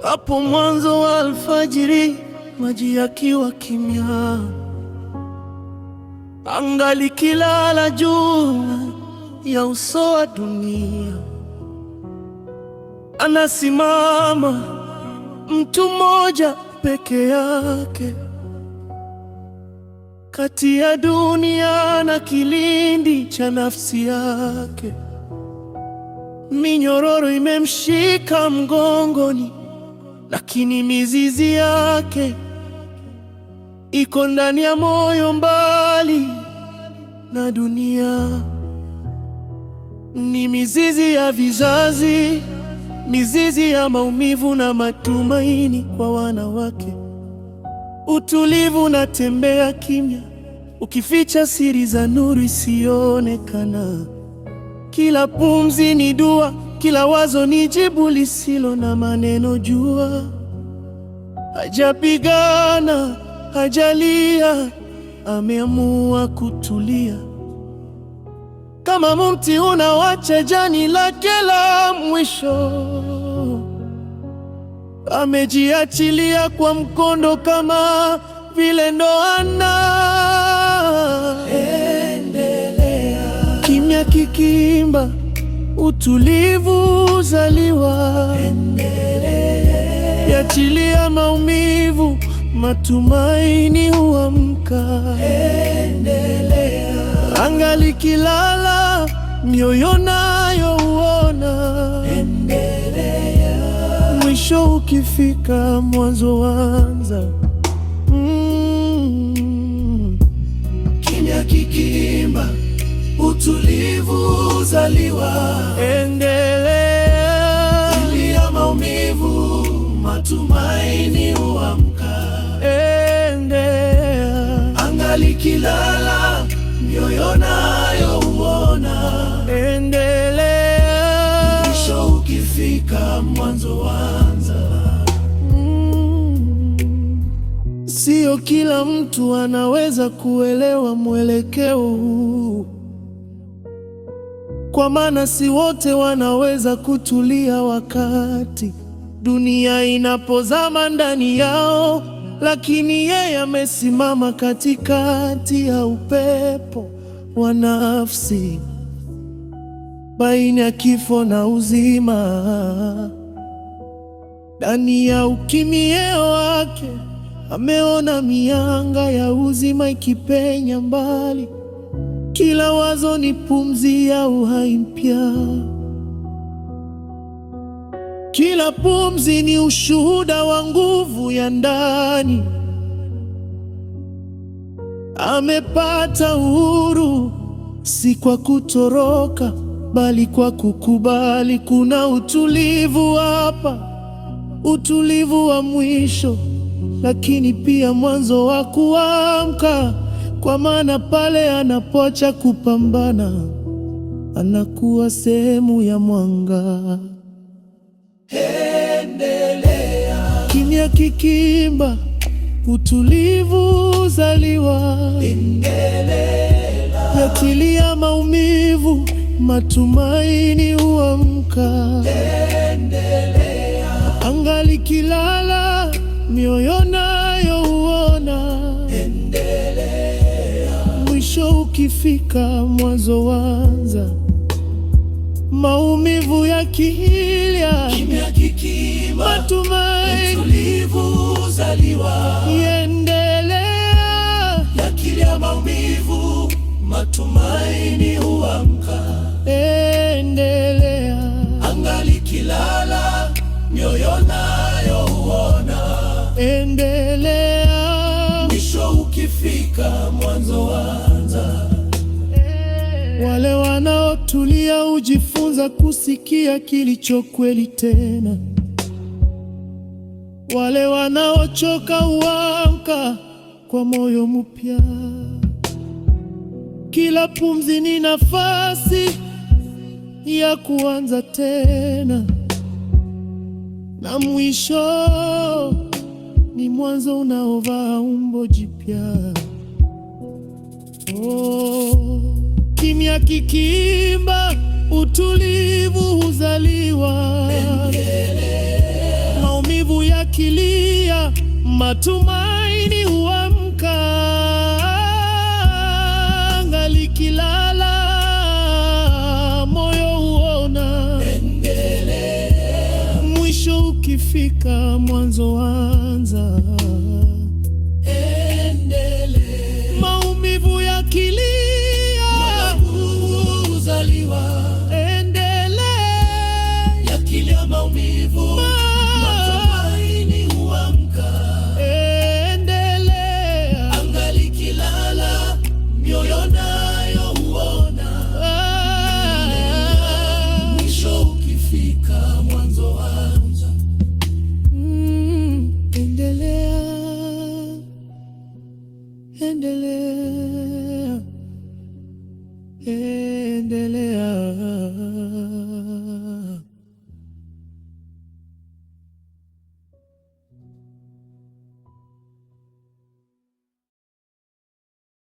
Hapo mwanzo wa alfajiri, maji yakiwa kimya, anga likilala juu ya uso wa dunia, anasimama mtu mmoja peke yake, kati ya dunia na kilindi cha nafsi yake. Minyororo imemshika mgongoni, lakini mizizi yake iko ndani ya moyo, mbali na dunia. Ni mizizi ya vizazi, mizizi ya maumivu na matumaini kwa wanawake. Utulivu unatembea kimya, ukificha siri za nuru isiyoonekana. Kila pumzi ni dua, kila wazo ni jibu lisilo na maneno. Jua hajapigana, hajalia, ameamua kutulia. Kama mti unawacha jani lake la mwisho, amejiachilia kwa mkondo, kama vile ndoana. Endelea. Kimya kikimba, utulivu uzaliwa. Endelea. Yachilia maumivu, matumaini huamka. Endelea. Anga likilala, mioyo nayo huona. Endelea. Mwisho ukifika, mwanzo wanza. Kimya kikimba, utulivu uzaliwa. Endelea. Ilia maumivu, matumaini huamka. Endelea. Anga likilala, mioyo nayo huona. Endelea. Mwisho ukifika, mwanzo wanza. Sio kila mtu anaweza kuelewa mwelekeo huu, kwa maana si wote wanaweza kutulia wakati dunia inapozama ndani yao. Lakini yeye amesimama katikati ya upepo wa nafsi, baina ya kifo na uzima. Ndani ya ukimya wake ameona mianga ya uzima ikipenya mbali. Kila wazo ni pumzi ya uhai mpya, kila pumzi ni ushuhuda wa nguvu ya ndani. Amepata uhuru, si kwa kutoroka, bali kwa kukubali. Kuna utulivu hapa, utulivu wa mwisho, lakini pia mwanzo wa kuamka. Kwa maana pale anapoacha kupambana, anakuwa sehemu ya mwanga. Endelea. Kimya kikimba, utulivu uzaliwa. Endelea. Yachilia maumivu, matumaini huamka. Endelea. Anga likilala, mioyo nayo huona. Endelea. Mwisho ukifika, mwanzo wanza. Maumivu yakilia, kimya kikimba, matumaini, utulivu uzaliwa. Endelea. Yakilia maumivu, matumaini huamka. Endelea. Anga likilala, mioyo nayo huona. Endelea. Mwisho ukifika, mwanzo wanza. Wale wanaotulia hujifunza kusikia kilicho kweli tena. Wale wanaochoka huamka kwa moyo mpya. Kila pumzi ni nafasi ya kuanza tena, na mwisho ni mwanzo. mwanzo unaovaa umbo jipya. Kimya kikiimba, utulivu huzaliwa. Maumivu yakilia, matumaini huamka. Anga likilala, moyo huona. Mwisho ukifika, mwanzo waanza. Maumivu yakilia, huzaliwa. Yakilia maumivu, matumaini huamka. Anga likilala, mioyo nayo huona. Mwisho ukifika, mwanzo waanza. Endelea, endelea, endelea.